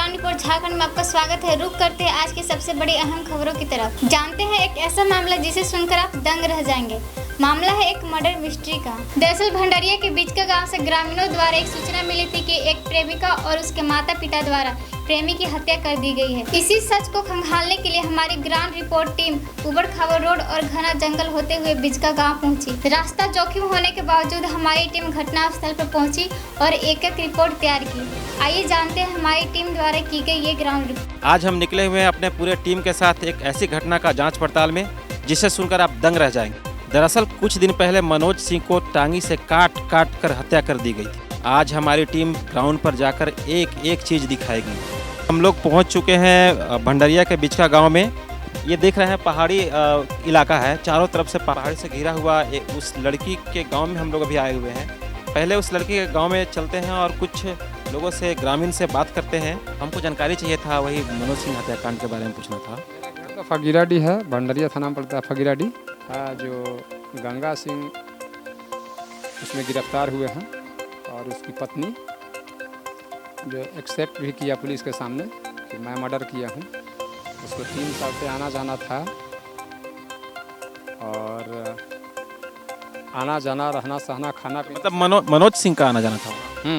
Ground report Jharkhand में आपका स्वागत है। रुक करते हैं आज की सबसे बड़ी अहम खबरों की तरफ। जानते हैं एक ऐसा मामला जिसे सुनकर आप दंग रह जाएंगे। मामला है एक मर्डर मिस्ट्री का। दरअसल भंडारिया के बीच का गांव से ग्रामीणों द्वारा एक सूचना मिली थी कि एक प्रेमिका और उसके माता पिता द्वारा प्रेमी की हत्या कर दी गई है। इसी सच को खंगालने के लिए हमारी ग्राउंड रिपोर्ट टीम उबड़ खाबड़ रोड और घना जंगल होते हुए बिजका गांव पहुंची। रास्ता जोखिम होने के बावजूद हमारी टीम घटनास्थल पर पहुंची और एक रिपोर्ट तैयार की। आइए जानते हैं हमारी टीम द्वारा की गई ये ग्राउंड रिपोर्ट। आज हम निकले हुए हैं अपने पूरे टीम के साथ एक ऐसी घटना का जांच पड़ताल में जिसे सुनकर आप दंग रह जाएंगे। दरअसल कुछ दिन पहले मनोज सिंह को टांगी से काट कर हत्या कर दी गई थी। आज हमारी टीम ग्राउंड पर जाकर एक एक चीज़ दिखाएगी। हम लोग पहुंच चुके हैं भंडारिया के बीच का गाँव में। ये देख रहे हैं पहाड़ी इलाका है, चारों तरफ से पहाड़ी से घिरा हुआ। उस लड़की के गाँव में हम लोग अभी आए हुए हैं। पहले उस लड़की के गाँव में चलते हैं और कुछ लोगों से, ग्रामीण से बात करते हैं। हमको जानकारी चाहिए था, वही मनोज सिंह हत्याकांड के बारे में पूछना था। मेरा घर तो फकीराडी है, भंडारिया थाना में पड़ता है फकीराडी। जो गंगा सिंह उसमें गिरफ्तार हुए हैं और उसकी पत्नी जो एक्सेप्ट भी किया पुलिस के सामने कि मैं मर्डर किया हूँ। उसको 3 साल से आना जाना था और आना जाना, रहना सहना, खाना पीना। मतलब मनोज सिंह का आना जाना था।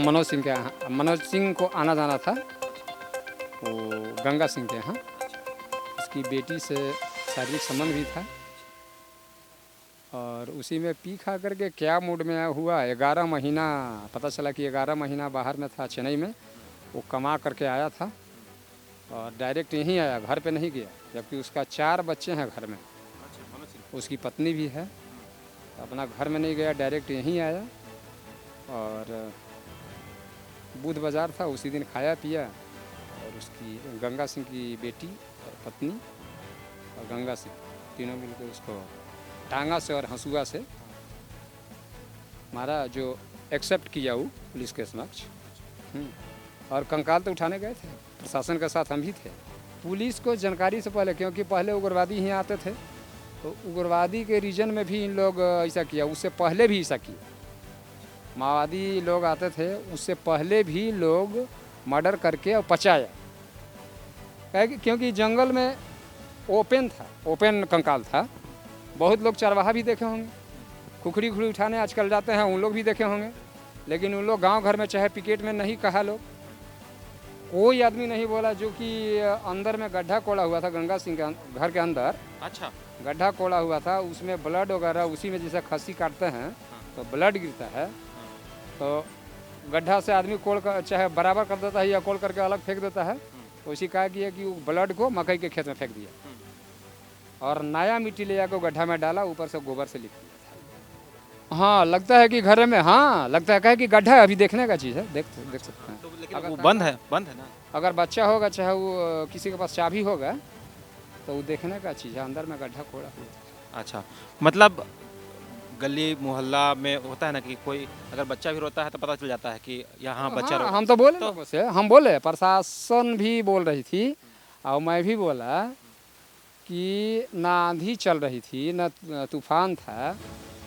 मनोज सिंह के यहाँ, मनोज सिंह को आना जाना था वो गंगा सिंह के यहाँ। उसकी बेटी से शारीरिक संबंध भी था और उसी में पी खा करके क्या मूड में हुआ। 11 महीना पता चला कि 11 महीना बाहर में था, चेन्नई में। वो कमा करके आया था और डायरेक्ट यहीं आया, घर पे नहीं गया। जबकि उसका 4 बच्चे हैं घर में, उसकी पत्नी भी है। अपना घर में नहीं गया, डायरेक्ट यहीं आया और बुध बाजार था, उसी दिन खाया पिया। और उसकी गंगा सिंह की बेटी और पत्नी और गंगा सिंह तीनों मिलकर उसको टांगा से और हंसुआ से मारा, जो एक्सेप्ट किया वो पुलिस के समक्ष। और कंकाल तो उठाने गए थे, प्रशासन के साथ हम भी थे। पुलिस को जानकारी से पहले, क्योंकि पहले उग्रवादी ही आते थे, तो उग्रवादी के रीजन में भी इन लोग ऐसा किया। उससे पहले भी ऐसा किया, माओवादी लोग आते थे, उससे पहले भी लोग मर्डर करके और पचाया। क्योंकि जंगल में ओपन था, ओपन कंकाल था। बहुत लोग चरवाहा भी देखे होंगे, खुखड़ी खुखड़ी उठाने आजकल जाते हैं, उन लोग भी देखे होंगे। लेकिन उन लोग गांव घर में चाहे पिकेट में नहीं कहा लोग, कोई आदमी नहीं बोला। जो कि अंदर में गड्ढा कोड़ा हुआ था, गंगा सिंह के घर के अंदर। अच्छा, गड्ढा कोड़ा हुआ था, उसमें ब्लड वगैरह, उसी में जैसे खस्सी काटते हैं तो ब्लड गिरता है, तो गड्ढा से आदमी कोड़ कर चाहे बराबर कर देता है या कोड़ करके अलग फेंक देता है। तो उसी कहा किया कि वो ब्लड को मकई के खेत में फेंक दिया और नया मिट्टी ले जाकर गड्ढा में डाला, ऊपर से गोबर से लिख दिया। हाँ, लगता है कि घर में, हाँ लगता है, कि गड्ढा है, अभी देखने का चीज़ है, देख सकते हैं। तो लेकिन वो बंद है ना। अगर बच्चा होगा, चाहे वो किसी के पास चाबी होगा, तो वो देखने का चीज़ है, अंदर में गड्ढा खोड़ा हुआ। अच्छा, मतलब गली मोहल्ला में होता है ना कि कोई अगर बच्चा भी रोता है तो पता चल जाता है कि यहाँ बच्चा रो। हम तो बोले लोगों से, हम बोले, प्रशासन भी बोल रही थी और मैं भी बोला कि ना आंधी चल रही थी, ना तूफान था,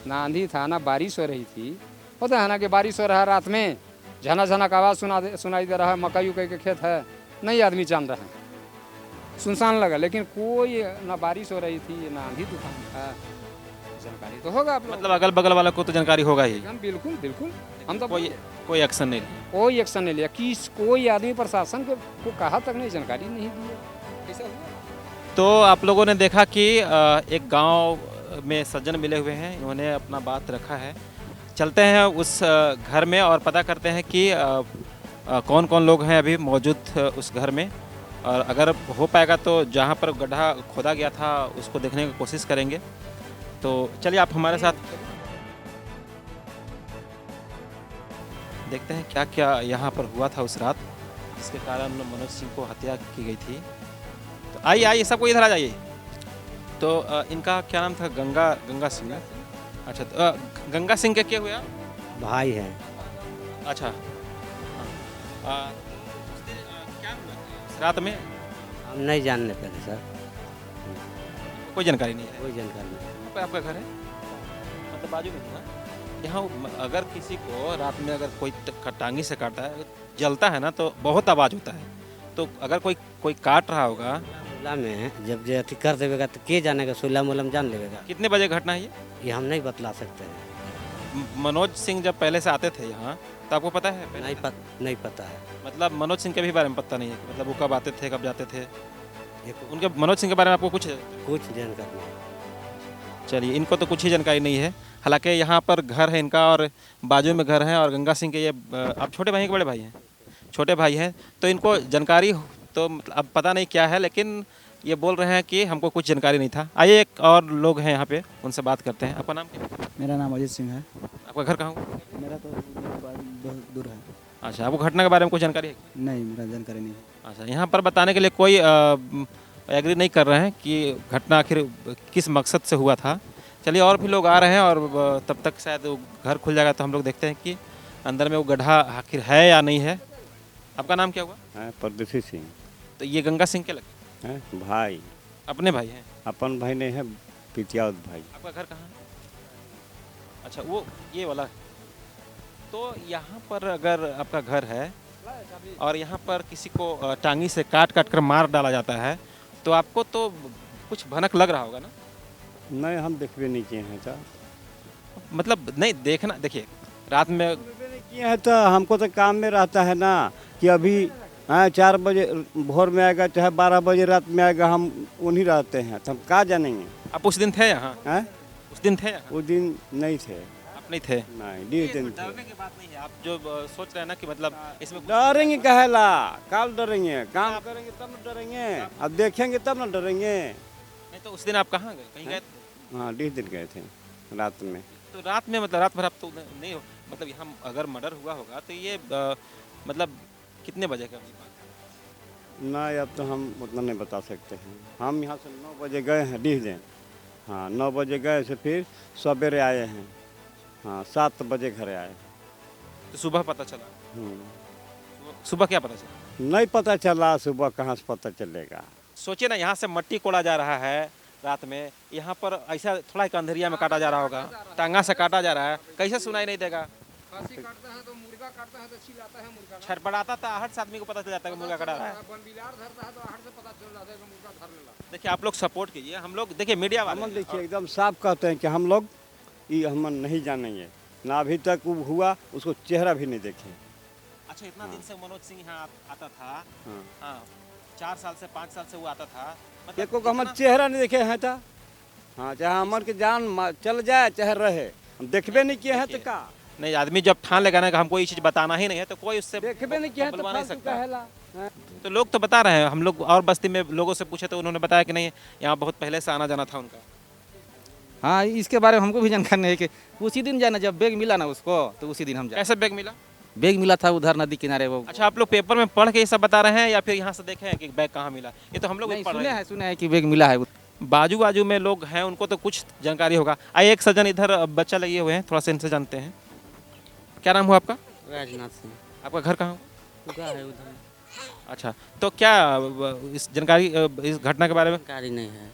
ना आंधी था, ना बारिश हो रही थी। होता है ना कि बारिश हो रहा है, रात में झना झना का आवाज़ सुनाई दे रहा है, मकई उकई के खेत है, नहीं आदमी जान रहे हैं, सुनसान लगा। लेकिन कोई ना बारिश हो रही थी, ना आंधी तूफान था। जानकारी तो होगा आप लोग, मतलब अगल बगल वाला को तो जानकारी होगा ही। बिल्कुल बिल्कुल। हम तो कोई एक्शन नहीं लिया, कोई एक्शन नहीं लिया। कोई आदमी प्रशासन को कहा तक नहीं, जानकारी नहीं दी। कैसा हुआ? तो आप लोगों ने देखा कि एक गांव में सज्जन मिले हुए हैं, इन्होंने अपना बात रखा है। चलते हैं उस घर में और पता करते हैं कि कौन कौन लोग हैं अभी मौजूद उस घर में। और अगर हो पाएगा तो जहां पर गड्ढा खोदा गया था उसको देखने की कोशिश करेंगे। तो चलिए आप हमारे साथ देखते हैं क्या क्या यहाँ पर हुआ था उस रात, जिसके कारण मनोज सिंह को हत्या की गई थी। तो आइए सबको इधर आ जाइए। तो इनका क्या नाम था? गंगा सिंह। अच्छा, तो गंगा सिंह के क्या हुआ? भाई है। अच्छा, क्या हुआ इस रात में? हम नहीं जानने पहले सर, कोई जानकारी नहीं है। कोई जानकारी नहीं। आपका घर है मतलब बाजू में ना? यहाँ अगर किसी को रात में अगर कोई टांगी से काटता है, जलता है ना, तो बहुत आवाज़ होता है। तो अगर कोई कोई काट रहा होगा, सोलह में जब जे अथी कर देवेगा तो के जानेगा, सोलह मोलम जान लेगा। कितने बजे घटना है ये हम नहीं बतला सकते हैं। मनोज सिंह जब पहले से आते थे यहाँ तो आपको पता है पहले? नहीं पता है। मतलब मनोज सिंह के भी बारे में पता नहीं है कि मतलब वो कब आते थे कब जाते थे? ये उनके मनोज सिंह के बारे में आपको कुछ जानकारी नहीं। चलिए, इनको तो कुछ ही जानकारी नहीं है। हालांकि यहाँ पर घर है इनका और बाजू में घर है, और गंगा सिंह के ये आप छोटे भाई हैं कि बड़े भाई हैं? छोटे भाई हैं, तो इनको जानकारी तो अब पता नहीं क्या है, लेकिन ये बोल रहे हैं कि हमको कुछ जानकारी नहीं था। आइए एक और लोग हैं यहाँ पे, उनसे बात करते हैं। आपका नाम क्या है? मेरा नाम अजीत सिंह है। आपका घर कहाँ हुआ? मेरा तो बहुत दूर है। अच्छा, आपको घटना के बारे में कुछ जानकारी है? नहीं, मेरा जानकारी नहीं है। अच्छा, यहाँ पर बताने के लिए कोई एग्री नहीं कर रहे हैं कि घटना आखिर किस मकसद से हुआ था। चलिए, और भी लोग आ रहे हैं और तब तक शायद वो घर खुल जाएगा तो हम लोग देखते हैं कि अंदर में वो गड्ढा आखिर है या नहीं है। आपका नाम क्या हुआ? परदेसी सिंह तो ये गंगा सिंह के लगे है भाई, अपने भाई हैं? अपन भाई नहीं है, पितियाउत भाई। आपका घर कहाँ है? अच्छा, वो ये वाला। तो यहाँ पर अगर आपका घर है और यहाँ पर किसी को टांगी से काट काट कर मार डाला जाता है तो आपको तो कुछ भनक लग रहा होगा ना? नहीं, हम देखबे नहीं किए हैं तो। मतलब नहीं देखना, देखिए रात में नहीं किए हैं तो हमको तो काम में रहता है ना कि अभी 4 बजे भोर में आएगा चाहे 12 बजे रात में आएगा, हम उन्हीं रहते हैं तो हम कहाँ जानेंगे। आप उस दिन थे यहाँ? हैं? उस दिन थे यहाँ? उस दिन नहीं थे। आप नहीं थे? नहीं, 20 दिन थे। डरने की बात नहीं है। आप जो सोच रहे हैं ना कि मतलब इसमें डरेंगे कहेला, काल डरेंगे, काम करेंगे तब न डरेंगे, अब देखेंगे तब न डरेंगे। नहीं तो उस दिन आप कहाँ गए? कहीं गए थे? हाँ, 20 दिन गए थे रात में। तो रात में मतलब रात भर आप तो नहीं हो, मतलब यहाँ अगर मर्डर हुआ होगा तो ये मतलब कितने बजे का? नहीं, अब तो हम उतना नहीं बता सकते हैं। हम यहाँ से 9 बजे गए हैं 20 दिन। हाँ, 9 बजे गए से फिर सवेरे आए हैं। हाँ, 7 बजे घर आए। तो सुबह पता चला? हम्म। सुबह क्या पता चला? नहीं पता चला, सुबह कहाँ से पता चलेगा। सोचिए ना, यहाँ से मट्टी कोड़ा जा रहा है रात में, यहाँ पर ऐसा थोड़ा एक अंधेरिया में काटा जा रहा होगा, टांगा से काटा जा रहा है, कैसे सुनाई नहीं देगा? खसी काटता है तो मुर्गा काटता है तो चिल्लाता है मुर्गा। छटपटाता था, आहट से आदमी को पता चल जाता है कि मुर्गा काटा रहा है। बनबिलार धरता है तो आहट से पता चल जाता है कि मुर्गा धर लेला। देखिए, आप लोग सपोर्ट कीजिए, हम लोग देखिए मीडिया वाले हम हैं। देखिए एकदम साफ कहते हैं कि हम लोग ये हम नहीं जानेंगे ना, अभी तक वो हुआ उसको चेहरा भी नहीं देखे। अच्छा, इतना दिन से मनोज सिंह यहाँ आता था? हाँ, हाँ, 4 साल से 5 साल से वो आता था। देखो कि हमारे चेहरा नहीं देखे हैं था। हाँ, चाहे हमारे के जान चल जाए चाहे रहे, हम देखबे नहीं किए हैं तो का। नहीं, आदमी जब ठान लेगा ना कि हमको ये चीज़ बताना ही नहीं है तो कोई उससे देखबे नहीं किए हैं तो बुलवा नहीं फालतू सकता। कहेला। हाँ। तो लोग तो बता रहे हैं, हम लोग और बस्ती में लोगों से पूछे तो उन्होंने बताया कि नहीं, यहाँ बहुत पहले से आना जाना था उनका। हाँ, इसके बारे में हमको भी जानकारी नहीं है कि उसी दिन जाना जब बैग मिला ना उसको तो उसी दिन हम जाए। कैसे बैग मिला? बैग मिला था उधर नदी किनारे वो। अच्छा, आप लोग पेपर में पढ़ के ये सब बता रहे हैं या फिर यहाँ से देखे हैं कि बैग कहाँ मिला? ये तो हम लोग भी नहीं, पढ़ रहे हैं। सुने हैं कि बैग मिला है। बाजू बाजू में लोग हैं, उनको तो कुछ जानकारी होगा। आइए, एक सज्जन इधर बच्चा लगे हुए हैं, थोड़ा सा इनसे जानते हैं। क्या नाम हुआ आपका? राजनाथ सिंह। आपका घर कहाँ हुआ? उधर है उधर। अच्छा, तो क्या इस जानकारी इस घटना के बारे में जानकारी नहीं है।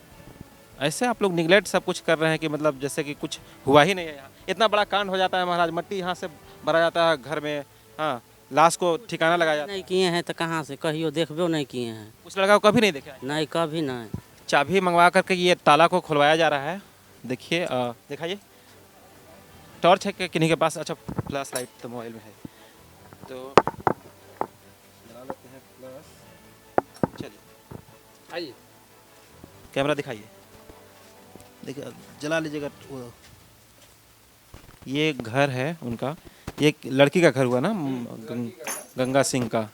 ऐसे आप लोग निगलेक्ट सब कुछ कर रहे हैं कि मतलब जैसे कि कुछ हुआ ही नहीं है यहाँ? इतना बड़ा कांड हो जाता है महाराज, मट्टी यहाँ से भरा जाता है घर में, हाँ, लाश को ठिकाना लगाया जाता है। नहीं किए हैं तो कहाँ से कहियो देखबो नहीं किए हैं। उस लड़का को कभी नहीं देखा है? नहीं, कभी नहीं। चाबी मंगवा करके ये ताला को खुलवाया जा रहा है। देखिए, दिखाइए, टॉर्च है किन्हीं के पास? अच्छा, फ्लैश लाइट तो मोबाइल में है, तो जला लेते हैं फ्लैश। चलिए, आइए, कैमरा दिखाइए, देखिए, जला लीजिएगा। ये घर है उनका, ये एक लड़की का घर हुआ ना, गंगा सिंह का।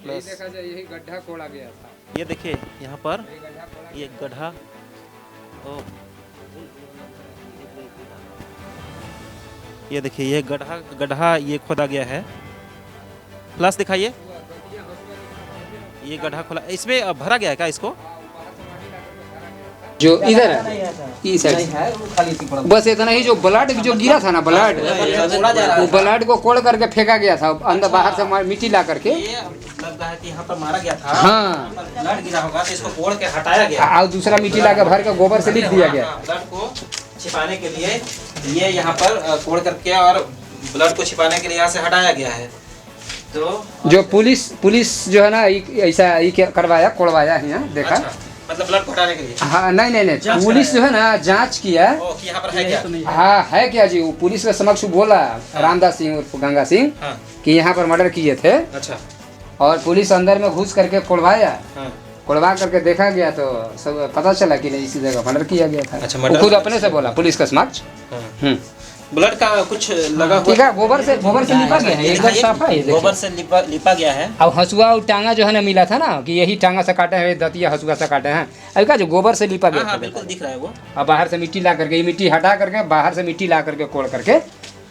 यही देखा जाए, यही गड्ढा कोड़ा गया था। ये देखिए यहाँ पर ये गड्ढा, ये देखिए ये गड्ढा ये खोदा गया है। प्लस दिखाइए, ये गड्ढा खोला, इसमें भरा गया है क्या इसको? जो इधर है, इस साइड बस इतना ही। जो ब्लड जो गिरा था ना, ब्लड, वो ब्लड को कोड़ करके फेंका गया था अंदर, बाहर से मिट्टी ला करके। लगता है कि यहाँ पर मारा गया था। हाँ, ब्लड गिरा होगा तो इसको कोड़ के हटाया गया और दूसरा मिट्टी ला के भर के गोबर से लिख दिया गया। ब्लड को छिपाने के लिए ये यहाँ पर कोड़ करके और ब्लड को छिपाने के लिए यहाँ से हटाया गया है। तो जो पुलिस जो है ना ऐसा करवाया कोड़वाया है यहाँ देखा। अच्छा, मतलब ब्लड को हटाने के लिए। हाँ नहीं पुलिस जो है ना जांच किया। कि यहाँ पर है क्या? हाँ है क्या जी, वो पुलिस के समक्ष बोला रामदास सिंह उर्फ गंगा सिंह हाँ। कि यहाँ पर मर्डर किए थे। अच्छा। और पुलिस अंदर में घुस करके कोड़वाया। हाँ। कोड़वा करके देखा गया तो सब पता चला कि नहीं इसी जगह मर्डर किया गया था। अच्छा, वो मर्डर खुद अपने से बोला पुलिस के समक्ष। हाँ। ब्लड का कुछ लगा हुआ ठीक है, गोबर से लिपा गया है, एकदम साफ है ये देखिए। गोबर से लिपा गया है। अब हसुआ और टांगा जो है ना मिला था ना कि यही टांगा से काटे हैं, दतिया हसुआ से काटे हैं, अब क्या जो गोबर से लिपा गया हाँ, था। बिल्कुल दिख रहा है वो। अब बाहर से मिट्टी ला करके, ये मिट्टी हटा करके बाहर से मिट्टी ला करके कोड़ करके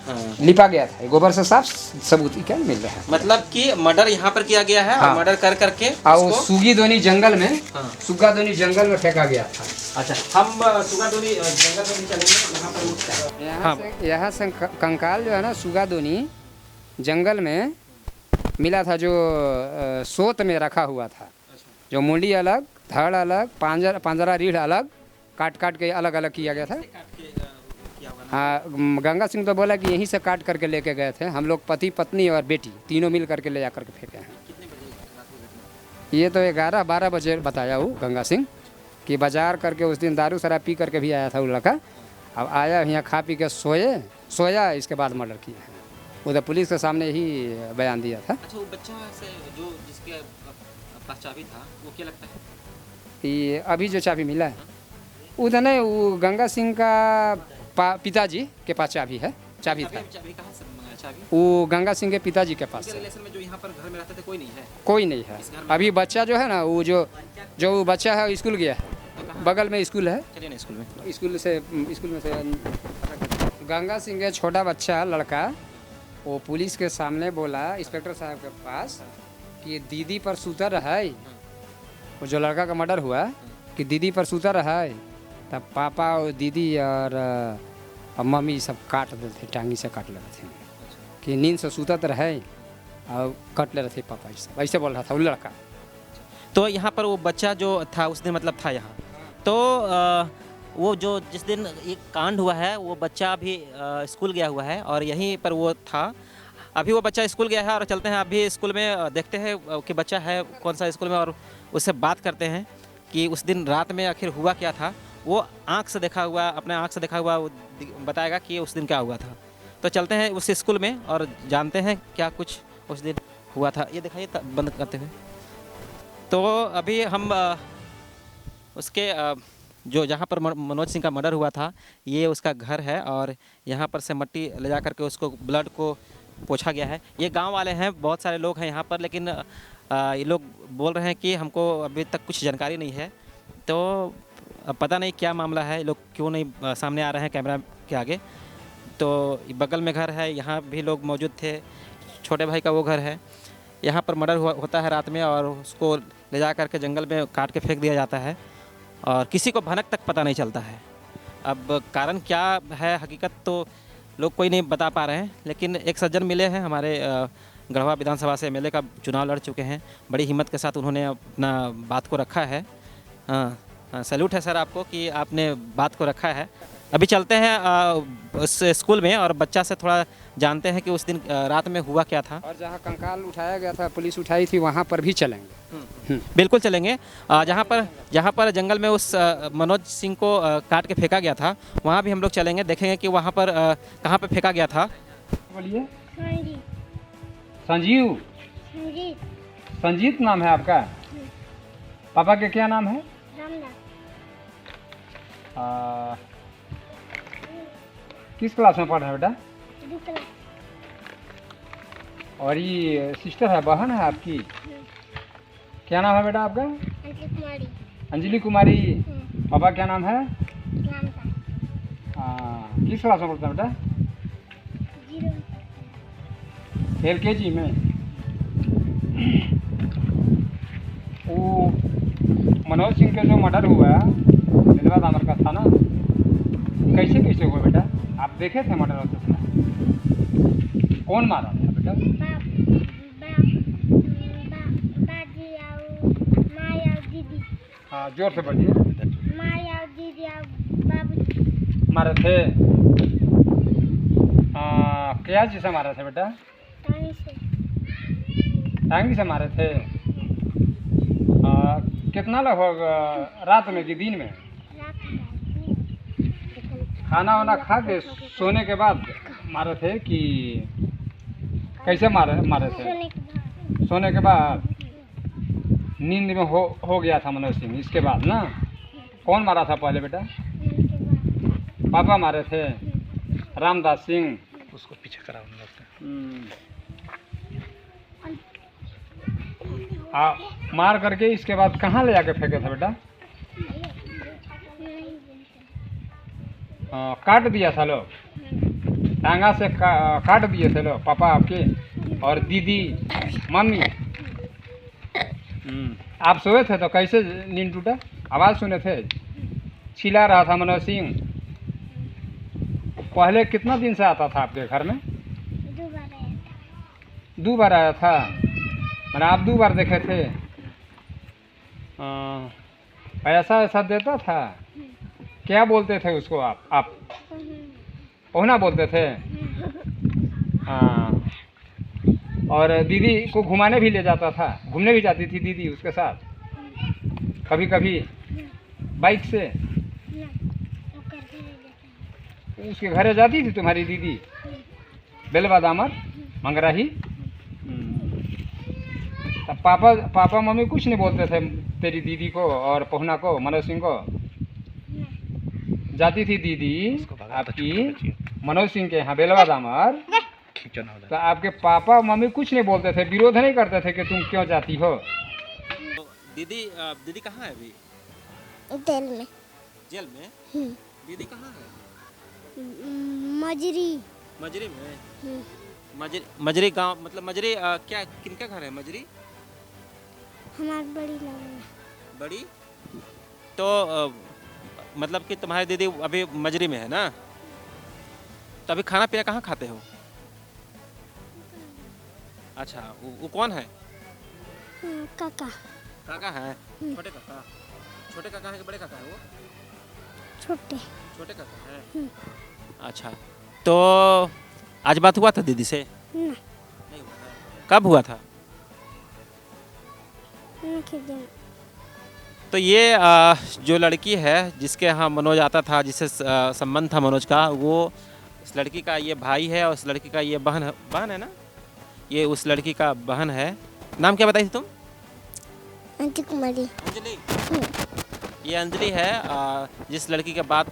हाँ। लिपा गया था। गोबर से साफ सबूत क्या मिल रहा है। मतलब कि मर्डर यहाँ पर किया गया है। हाँ। और मर्डर कर करके और उसको- सुगी दोनी जंगल में, हाँ। सुगा दोनी जंगल में फेंका गया था। अच्छा, हम सुगाडोली जंगल में भी चलेंगे, यहाँ पर रुकते हैं। यहाँ से कंकाल जो है ना सुगादोनी जंगल में मिला था, जो सोत में रखा हुआ था। जो मुंडी अलग, धड़ अलग, पंजरा रीढ़ अलग, काट काट के अलग अलग किया गया था। हाँ, गंगा सिंह तो बोला कि यहीं से काट करके लेके गए थे। हम लोग पति पत्नी और बेटी तीनों मिल करके ले जा करके फेंके हैं। ये तो 11-12 बजे बताया वो गंगा सिंह कि बाजार करके उस दिन दारू शराब पी करके भी आया था वो लड़का। अब आया यहाँ खा पी के सोया, इसके बाद मर्डर किया है। उधर पुलिस के सामने ही बयान दिया था। अच्छा, वो बच्चा से जो जिसके पास चाबी था वो क्या लगता है? ये अभी जो चाबी मिला है उधर नहीं, वो गंगा सिंह का पिताजी के पास चाबी था। चाबी कहाँ से मंगाया चाबी? वो गंगा सिंह के पिताजी के पास है। रिलेशन में जो यहाँ पर घर में रहते थे कोई नहीं है? कोई नहीं है। अभी बच्चा जो है ना, वो जो बच्चा है स्कूल गया है, बगल में स्कूल है। चलिए ना स्कूल में। स्कूल में से गंगा सिंह के छोटा बच्चा लड़का वो पुलिस के सामने बोला इंस्पेक्टर साहब के पास कि दीदी पर सूतर है। वो जो लड़का का मर्डर हुआ कि दीदी पर सूतर है, तब पापा और दीदी और मम्मी सब काट देते, टांगी से काट लेते थे कि नींद से सूतत रहे और कट ले रहे थे पापा। ऐसे बोल रहा था वो लड़का। तो यहाँ पर वो बच्चा जो था उस दिन मतलब था यहाँ, तो वो जो जिस दिन ये कांड हुआ है वो बच्चा अभी स्कूल गया हुआ है और यहीं पर वो था। अभी वो बच्चा स्कूल गया है और चलते हैं अभी स्कूल में, देखते हैं कि बच्चा है कौन सा स्कूल में और उससे बात करते हैं कि उस दिन रात में आखिर हुआ क्या था। वो आँख से देखा हुआ, अपने आँख से देखा हुआ वो बताएगा कि उस दिन क्या हुआ था। तो चलते हैं उस स्कूल में और जानते हैं क्या कुछ उस दिन हुआ था। ये दिखाइए बंद करते हुए। तो अभी हम उसके जो जहाँ पर मनोज सिंह का मर्डर हुआ था ये उसका घर है और यहाँ पर से मट्टी ले जा करके उसको ब्लड को पोंछा गया है। ये गांव वाले हैं, बहुत सारे लोग हैं यहाँ पर, लेकिन ये लोग बोल रहे हैं कि हमको अभी तक कुछ जानकारी नहीं है। तो अब पता नहीं क्या मामला है, ये लोग क्यों नहीं सामने आ रहे हैं कैमरा के आगे। तो बगल में घर है, यहाँ भी लोग मौजूद थे, छोटे भाई का वो घर है। यहाँ पर मर्डर होता है रात में और उसको ले जा करके जंगल में काट के फेंक दिया जाता है और किसी को भनक तक पता नहीं चलता है। अब कारण क्या है हकीकत तो लोग कोई नहीं बता पा रहे हैं, लेकिन एक सज्जन मिले हैं हमारे गढ़वा विधानसभा से एमएलए का चुनाव लड़ चुके हैं। बड़ी हिम्मत के साथ उन्होंने अपना बात को रखा है। हाँ, सैल्यूट है सर आपको कि आपने बात को रखा है। अभी चलते हैं उस स्कूल में और बच्चा से थोड़ा जानते हैं कि उस दिन रात में हुआ क्या था। और जहाँ कंकाल उठाया गया था, पुलिस उठाई थी, वहाँ पर भी चलेंगे। बिल्कुल चलेंगे। जहाँ पर जंगल में उस मनोज सिंह को काट के फेंका गया था वहाँ भी हम लोग चलेंगे, देखेंगे कि वहाँ पर कहाँ पे फेंका गया था। बोलिए। संजीव। संजीत नाम है आपका? पापा के क्या नाम है? किस क्लास में पढ़ रहे हैं बेटा? और ये सिस्टर है, बहन है आपकी? क्या नाम है बेटा आपका? अंजलि कुमारी। पापा क्या नाम है? किस क्लास में पढ़ते हैं बेटा? LKG में। वो मनोज सिंह का जो मर्डर हुआ निलवा दामर का था ना, कैसे हुआ बेटा? आप देखे थे मर्डर होते समय? कौन मारा था बेटा? हाँ, जोर से बोलिए। मारे थे। क्या चीज़ से मारे थे बेटा? टांगी से मारे थे। कितना लगभग रात में कि दिन में? खाना वाना खा के सोने के बाद मारे थे कि कैसे मारे थे? सोने के बाद नींद में हो गया था मनोज सिंह। इसके बाद ना कौन मारा था पहले बेटा? पापा मारे थे, रामदास सिंह। उसको पीछे करा उन लोग। मार करके इसके बाद कहाँ ले जाके फेंके थे बेटा? काट दिया था लोग, टांगा से काट दिए थे लोग पापा आपके और दीदी मम्मी। आप सोए थे तो कैसे नींद टूटा? आवाज़ सुने थे, चिल्ला रहा था मनोज सिंह। पहले कितना दिन से आता था आपके घर में? 2 बार आया था। मैंने आप 2 बार देखे थे। पैसा ऐसा देता था? क्या बोलते थे उसको आप? पहुना बोलते थे। और दीदी को घुमाने भी ले जाता था, घूमने भी जाती थी दीदी उसके साथ कभी कभी बाइक से? उसके घरे जाती थी तुम्हारी दीदी? बेलवा दामर मंगराही। तब पापा मम्मी कुछ नहीं बोलते थे तेरी दीदी को और पहुना को, मनोज सिंह को? जाती थी दीदी आपकी मनोज सिंह के यहाँ बेलवा दामर, तो आपके पापा मम्मी कुछ नहीं बोलते थे, विरोध नहीं करते थे कि तुम क्यों जाती हो? तो दीदी कहाँ है अभी? जेल में। जेल में? दीदी कहाँ है? मजरी में? मजरी गांव मतलब मजरी क्या किनका घर है मजरी? हमारी बड़ी लगन। बड़ी? तो मतलब कि तुम्हारी दीदी अभी मजरी में है ना? तो अभी खाना पीना कहाँ खाते हो? अच्छा, वो कौन है? काका। काका है? छोटे काका? छोटे काका है कि बड़े काका है वो? छोटे काका है। अच्छा, तो आज बात हुआ था दीदी से? नहीं हुआ था। कब हुआ था? तो ये जो लड़की है जिसके यहाँ मनोज आता था, जिससे संबंध था मनोज का, वो इस लड़की का ये भाई है और इस लड़की का ये बहन है ना? ये उस लड़की का बहन है। नाम क्या बताई थी तुम? अंजलि। ये अंजलि है, जिस लड़की के बात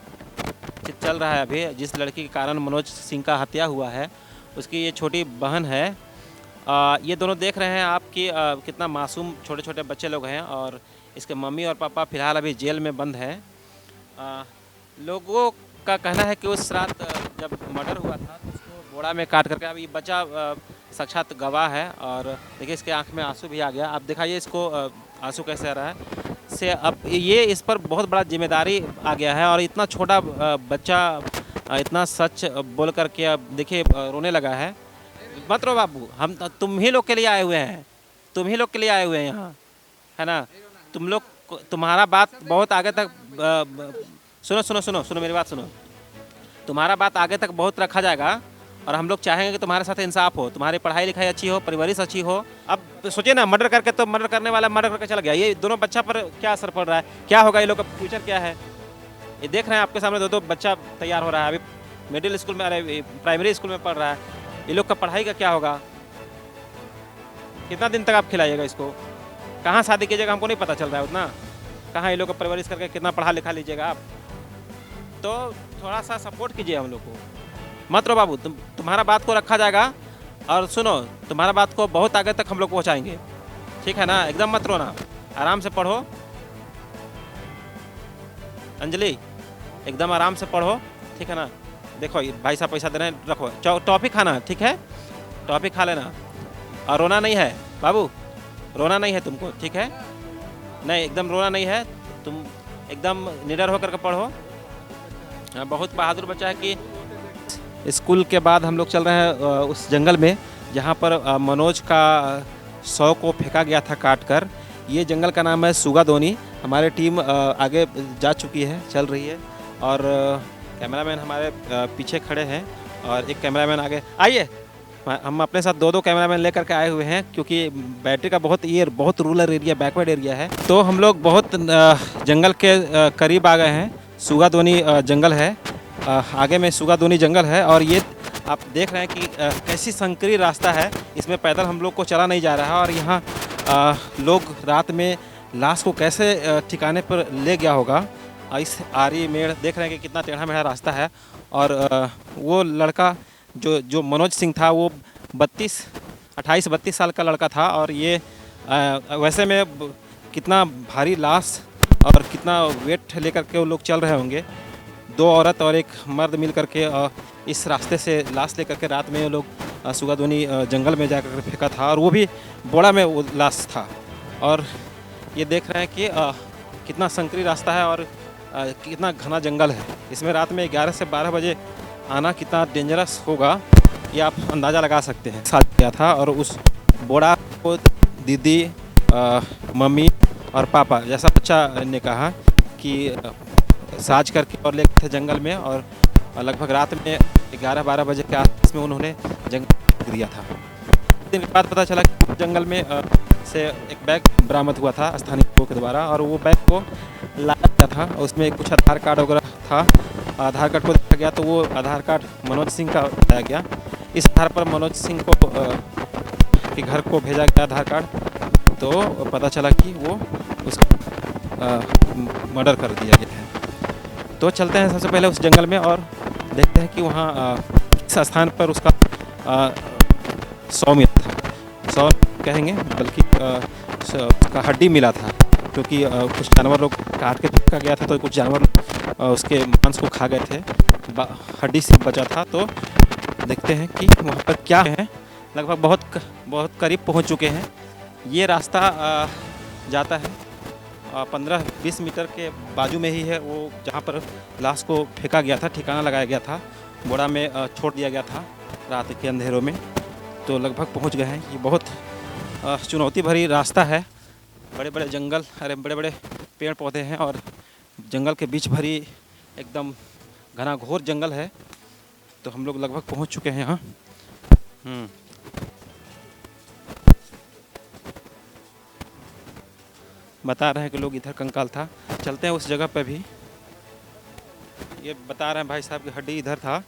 चल रहा है अभी, जिस लड़की के कारण मनोज सिंह का हत्या हुआ है, उसकी ये छोटी बहन है। ये दोनों देख रहे हैं आपकी कितना मासूम छोटे छोटे बच्चे लोग हैं और इसके मम्मी और पापा फ़िलहाल अभी जेल में बंद हैं। लोगों का कहना है कि उस रात जब मर्डर हुआ था तो उसको बोरा में काट करके, अभी बच्चा साक्षात गवाह है और देखिए इसके आंख में आंसू भी आ गया। आप दिखाइए इसको आंसू कैसे आ रहा है से। अब ये इस पर बहुत बड़ा जिम्मेदारी आ गया है और इतना छोटा बच्चा इतना सच बोल करके अब देखिए रोने लगा है। मत रो बाबू, हम तुम ही लोग के लिए आए हुए हैं, तुम ही लोग के लिए आए हुए हैं यहाँ, है ना? तुम लोग, तुम्हारा बात बहुत आगे तक सुनो मेरी बात सुनो। तुम्हारा बात आगे तक बहुत रखा जाएगा और हम लोग चाहेंगे कि तुम्हारे साथ इंसाफ हो, तुम्हारी पढ़ाई लिखाई अच्छी हो, परवरिश अच्छी हो। अब सोचिए ना, मर्डर करके तो मर्डर करने वाला मर्डर करके चला गया, ये दोनों बच्चा पर क्या असर पड़ रहा है? क्या होगा? ये लोग का फ्यूचर क्या है? ये देख रहे हैं आपके सामने, दो बच्चा तैयार हो रहा है, अभी मिडिल स्कूल में, अरे प्राइमरी स्कूल में पढ़ रहा है। ये लोग का पढ़ाई का क्या होगा? कितना दिन तक आप खिलाइएगा इसको? कहाँ शादी कीजिएगा हमको नहीं पता चल रहा है उतना। कहाँ ये लोग का परवरिश करके कितना पढ़ा लिखा लीजिएगा आप? तो थोड़ा सा सपोर्ट कीजिए हम लोग को। मत रो बाबू, तुम्हारा बात को रखा जाएगा और सुनो, तुम्हारा बात को बहुत आगे तक हम लोग पहुँचाएंगे, ठीक है ना? एकदम मत रोना, आराम से पढ़ो अंजलि, एकदम आराम से पढ़ो, ठीक है ना? देखो भाई साहब पैसा दे रहे हैं, रखो, टॉफ़ी खाना है, ठीक है? टॉफ़ी खा लेना और रोना नहीं है बाबू, रोना नहीं है तुमको, ठीक है? नहीं, एकदम रोना नहीं है, तुम एकदम निडर होकर के पढ़ो। बहुत बहादुर बच्चा है कि स्कूल के बाद हम लोग चल रहे हैं उस जंगल में जहाँ पर मनोज का शव को फेंका गया था काट कर। ये जंगल का नाम है सुगादोनी। हमारी टीम आगे जा चुकी है, चल रही है और कैमरामैन हमारे पीछे खड़े हैं और एक कैमरामैन आगे आइए। हम अपने साथ दो कैमरामैन लेकर के आए हुए हैं क्योंकि बैटरी का बहुत रूरल एरिया, बैकवर्ड एरिया है। तो हम लोग बहुत जंगल के करीब आ गए हैं। सुगादोनी जंगल है, आगे में सुगादोनी जंगल है और ये आप देख रहे हैं कि कैसी संकरी रास्ता है। इसमें पैदल हम लोग को चला नहीं जा रहा है और यहाँ लोग रात में लाश को कैसे ठिकाने पर ले गया होगा। इस आरी मेड़ देख रहे हैं कि कितना टेढ़ा मेढ़ा रास्ता है। और वो लड़का जो मनोज सिंह था वो 28-32 साल का लड़का था। और ये वैसे में कितना भारी लाश और कितना वेट लेकर के वो लोग चल रहे होंगे। 2 औरत और एक मर्द मिल करके इस रास्ते से लाश लेकर के रात में वो लोग सुगादोनी जंगल में जा कर फेंका था और वो भी बोड़ा में वो लाश था। और ये देख रहे हैं कि कितना संकरी रास्ता है और कितना घना जंगल है। इसमें रात में 11 से 12 बजे आना कितना डेंजरस होगा ये आप अंदाज़ा लगा सकते हैं। साथ गया था और उस बोड़ा को दीदी, मम्मी और पापा जैसा बच्चा ने कहा कि साज करके और ले गए थे जंगल में और लगभग रात में 11-12 बजे के आसपास में उन्होंने जंगल दिया था। दिन के बाद पता चला कि जंगल में से एक बैग बरामद हुआ था स्थानीय लोगों के द्वारा और वो बैग को लाया गया था और उसमें कुछ आधार कार्ड वगैरह था। आधार कार्ड को देखा गया तो वो आधार कार्ड मनोज सिंह का बताया गया। इस आधार पर मनोज सिंह को के घर को भेजा गया आधार कार्ड, तो पता चला कि वो उसका मर्डर कर दिया गया है। तो चलते हैं सबसे पहले उस जंगल में और देखते हैं कि वहाँ किस स्थान पर उसका 100 मिला था। 100 कहेंगे बल्कि उसका हड्डी मिला था क्योंकि कुछ जानवर लोग काट के फेंका गया था तो कुछ जानवर उसके मांस को खा गए थे, हड्डी से बचा था। तो देखते हैं कि वहाँ पर क्या है। लगभग बहुत करीब पहुँच चुके हैं। ये रास्ता जाता है 15-20 मीटर के बाजू में ही है वो जहाँ पर लाश को फेंका गया था, ठिकाना लगाया गया था, बोरा में छोड़ दिया गया था रात के अंधेरों में। तो लगभग पहुँच गए हैं। ये बहुत चुनौती भरी रास्ता है। बड़े बड़े जंगल, अरे बड़े बड़े पेड़ पौधे हैं और जंगल के बीच भरी एकदम घना घोर जंगल है। तो हम लोग लगभग पहुंच चुके हैं यहाँ। बता रहे हैं कि लोग इधर कंकाल था। चलते हैं उस जगह पर भी। ये बता रहे हैं भाई साहब की हड्डी इधर था।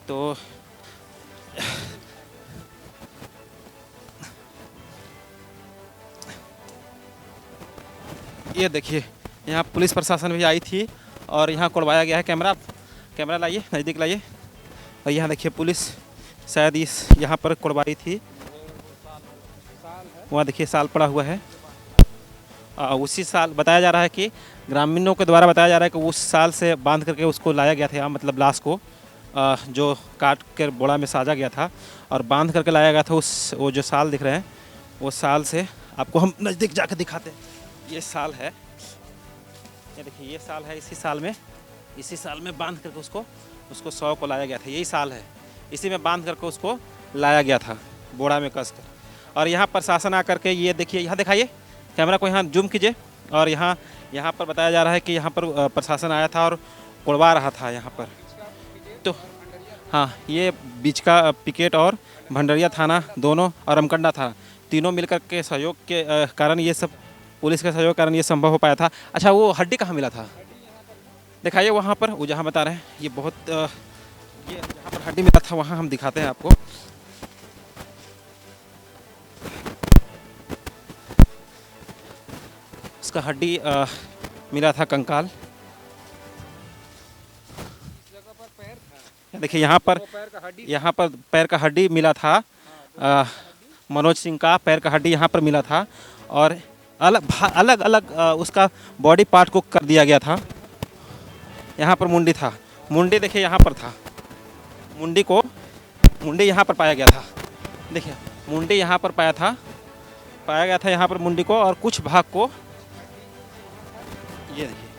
तो ये देखिए यहाँ पुलिस प्रशासन भी आई थी और यहाँ कोड़वाया गया है। कैमरा लाइए, नज़दीक लाइए। और यहाँ देखिए पुलिस शायद यहाँ पर कोड़वाई थी। वहाँ देखिए साल पड़ा हुआ है। उसी साल बताया जा रहा है कि ग्रामीणों के द्वारा बताया जा रहा है कि उस साल से बांध करके उसको लाया गया था, मतलब लाश को जो काट कर बोड़ा में साजा गया था और बांध करके लाया गया था। वो जो साल दिख रहे हैं वो साल से आपको हम नज़दीक जाकर दिखाते हैं। ये साल है, ये देखिए ये साल है। इसी साल में बांध करके उसको 100 को लाया गया था। यही साल है, इसी में बांध करके उसको लाया गया था बोड़ा में कस कर। और यहाँ प्रशासन आकर के ये देखिए, यहाँ दिखाइए, कैमरा को यहाँ जूम कीजिए। और यहाँ पर बताया जा रहा है कि यहाँ पर प्रशासन आया था और कोड़वा रहा था यहाँ पर। तो हाँ, ये बीच का पिकेट और भंडरिया थाना दोनों और रमकंडा थाना तीनों मिलकर के सहयोग के कारण ये सब, पुलिस के सहयोग के कारण ये संभव हो पाया था। अच्छा, वो हड्डी कहाँ मिला था दिखाइए वहाँ पर, वो जहाँ बता रहे हैं। ये बहुत ये जहाँ पर हड्डी मिला था वहाँ हम दिखाते हैं आपको। उसका हड्डी मिला था कंकाल। देखिए यहाँ पर पैर का हड्डी मिला था। मनोज सिंह का पैर का हड्डी यहाँ पर मिला था और अलग अलग उसका बॉडी पार्ट को कर दिया गया था। यहाँ पर मुंडी था, मुंडी देखिए यहाँ पर था, मुंडी यहाँ पर पाया गया था। देखिए मुंडी यहाँ पर पाया गया था यहाँ पर मुंडी को। और कुछ भाग को ये देखिए,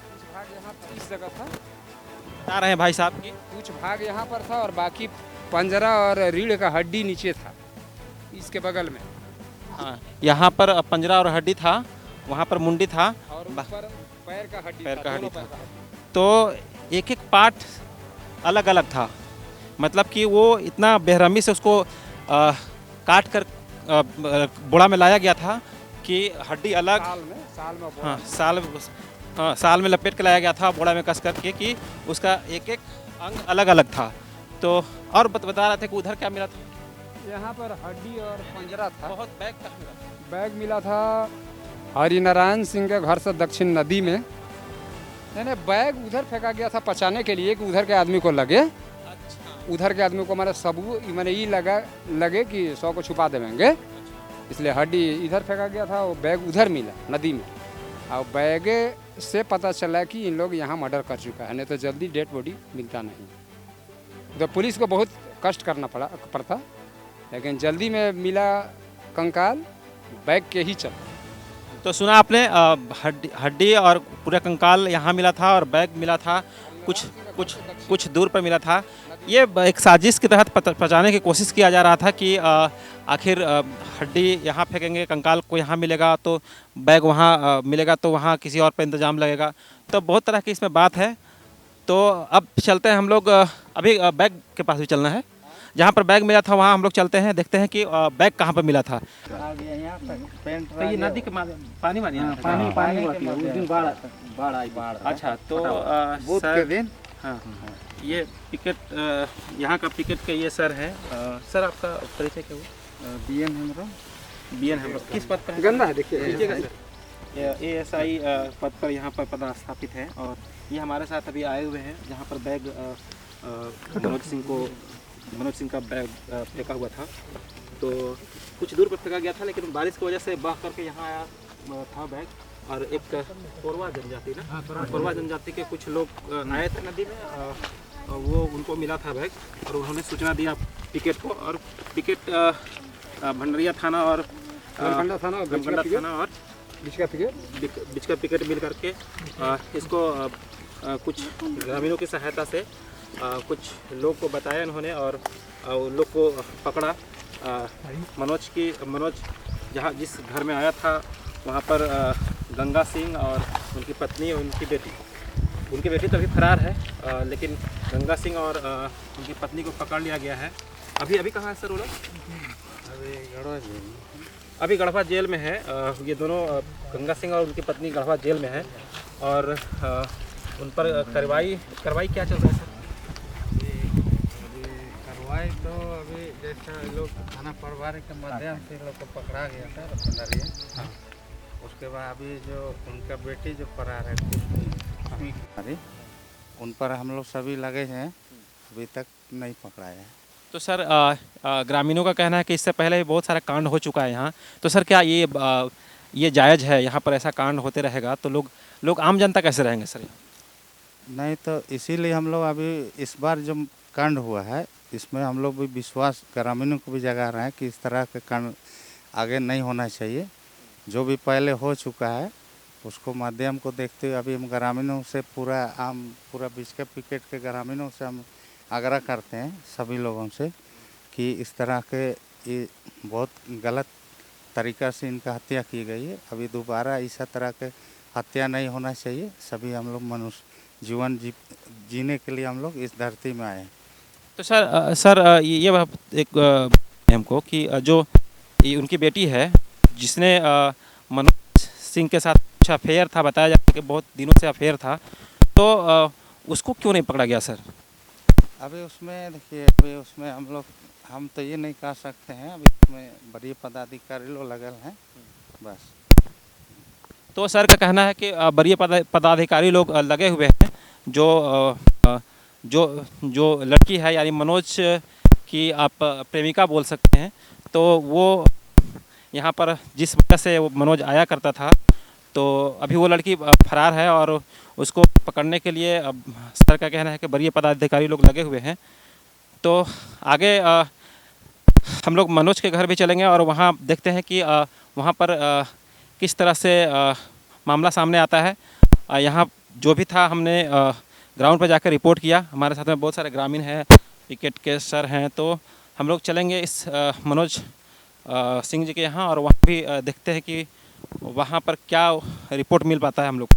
कुछ भाग यहाँ पर इस जगह था, बता रहे हैं भाई साहब की कुछ भाग यहाँ पर था और बाकी पंजरा और रीढ़ का हड्डी नीचे था इसके बगल में। हाँ, यहाँ पर पंजरा और हड्डी था, वहाँ पर मुंडी था और ऊपर पैर का हड्डी था। तो एक एक पार्ट अलग अलग था। मतलब कि वो इतना बेरहमी से उसको काट कर बोड़ा में लाया गया था कि हड्डी अलग, साल में हाँ साल में लपेट के लाया गया था बोड़ा में कस करके कि उसका एक एक अंग अलग अलग था। तो और बता रहे थे कि उधर क्या मिला था? यहाँ पर हड्डी और पंजरा था। बहुत बैग कहाँ मिला था? बैग मिला था हरिनारायण सिंह के घर से दक्षिण नदी में। यानी बैग उधर फेंका गया था पचाने के लिए कि उधर के आदमी को लगे, उधर के आदमी को हमारे सबूत मैंने ये लगे कि 100 को छुपा देंगे, इसलिए हड्डी इधर फेंका गया था। वो बैग उधर मिला नदी में, और बैग से पता चला कि इन लोग यहाँ मर्डर कर चुका है, नहीं तो जल्दी डेड बॉडी मिलता नहीं। तो पुलिस को बहुत कष्ट करना पड़ता, लेकिन जल्दी में मिला कंकाल बैग के ही चलते। तो सुना आपने, हड्डी और पूरा कंकाल यहाँ मिला था और बैग मिला था कुछ दूर पर मिला था। ये एक साजिश के तहत पहुँचाने की कोशिश किया जा रहा था कि आखिर हड्डी यहाँ फेंकेंगे, कंकाल को यहाँ मिलेगा तो बैग वहाँ मिलेगा, तो वहाँ किसी और पर इंतजाम लगेगा। तो बहुत तरह की इसमें बात है। तो अब चलते हैं हम लोग, अभी बैग के पास भी चलना है, जहाँ पर बैग मिला था वहाँ हम लोग चलते हैं, देखते हैं कि बैग कहाँ पर मिला था। तो ये नदी के पानी बाढ़। अच्छा, तो बुध के दिन हाँ ये पिकेट, यहाँ का पिकेट का ये सर है। सर आपका परिचय क्या हुआ? बीएन हेमब्रम किस पद पर है? गंदा है, देखिए ASI पद पर यहाँ पर पदस्थापित है। और ये हमारे साथ अभी आए हुए हैं, जहाँ पर बैग मनोज सिंह का बैग फेंका हुआ था। तो कुछ दूर पर फेंका गया था, लेकिन बारिश की वजह से बह करके यहाँ आया था बैग। और एक कोरवा जनजाति के कुछ लोग आए थे नदी में, वो उनको मिला था बैग, और उन्होंने सूचना दिया पिकेट को। और पिकेट भंडरिया थाना और गंडा थाना और बीच का पिकेट मिल करके इसको कुछ ग्रामीणों की सहायता से कुछ लोग को बताया इन्होंने, और उन लोग को पकड़ा। मनोज जहाँ जिस घर में आया था वहाँ पर गंगा सिंह और उनकी पत्नी और उनकी बेटी तो अभी फरार है, लेकिन गंगा सिंह और उनकी पत्नी को पकड़ लिया गया है। अभी कहाँ है सर वो लोग? अभी गढ़वा जेल में है। ये दोनों, गंगा सिंह और उनकी पत्नी गढ़वा जेल में है। और उन पर कार्रवाई क्या चल रहा है सर? कार्रवाई तो अभी जैसा लोग थाना प्रभारी के माध्यम से लोग को पकड़ा गया था रतनदारिया। हाँ। उसके बाद अभी जो उनका बेटी जो फरार है अरे उन पर हम लोग सभी लगे हैं, अभी तक नहीं पकड़ाया है। तो सर ग्रामीणों का कहना है कि इससे पहले भी बहुत सारा कांड हो चुका है यहाँ। तो सर क्या ये जायज़ है, यहाँ पर ऐसा कांड होते रहेगा तो लोग आम जनता कैसे रहेंगे सर? नहीं, तो इसीलिए हम लोग अभी इस बार जो कांड हुआ है इसमें हम लोग भी विश्वास ग्रामीणों को भी जगा रहे हैं कि इस तरह के कांड आगे नहीं होना चाहिए। जो भी पहले हो चुका है उसको माध्यम को देखते हुए अभी हम ग्रामीणों से पूरा बीच के पिकेट के ग्रामीणों से हम आग्रह करते हैं सभी लोगों से कि इस तरह के ये बहुत गलत तरीक़ा से इनका हत्या की गई है। अभी दोबारा इस तरह के हत्या नहीं होना चाहिए। सभी हम लोग मनुष्य जीवन जीने के लिए हम लोग इस धरती में आए हैं। तो सर ये एक हमको कि जो उनकी बेटी है जिसने मनोज सिंह के साथ कुछ अफेयर था, बताया जाता है कि बहुत दिनों से अफेयर था, तो उसको क्यों नहीं पकड़ा गया सर? अभी उसमें देखिए, अभी उसमें हम तो ये नहीं कह सकते हैं। अभी उसमें बड़े पदाधिकारी लोग लगल हैं बस। तो सर का कहना है कि बड़े पदाधिकारी लोग लगे हुए हैं। जो लड़की है यानी मनोज की आप प्रेमिका बोल सकते हैं, तो वो यहाँ पर जिस वजह से वो मनोज आया करता था, तो अभी वो लड़की फरार है और उसको पकड़ने के लिए अब सर का कहना है कि बड़े पदाधिकारी लोग लगे हुए हैं। तो आगे हम लोग मनोज के घर भी चलेंगे और वहाँ देखते हैं कि वहाँ पर किस तरह से मामला सामने आता है। यहाँ जो भी था हमने ग्राउंड पर जाकर रिपोर्ट किया। हमारे साथ में बहुत सारे ग्रामीण हैं, पिकेट के सर हैं, तो हम लोग चलेंगे इस मनोज सिंह जी के यहाँ और वहाँ भी देखते हैं कि वहाँ पर क्या रिपोर्ट मिल पाता है हम लोग।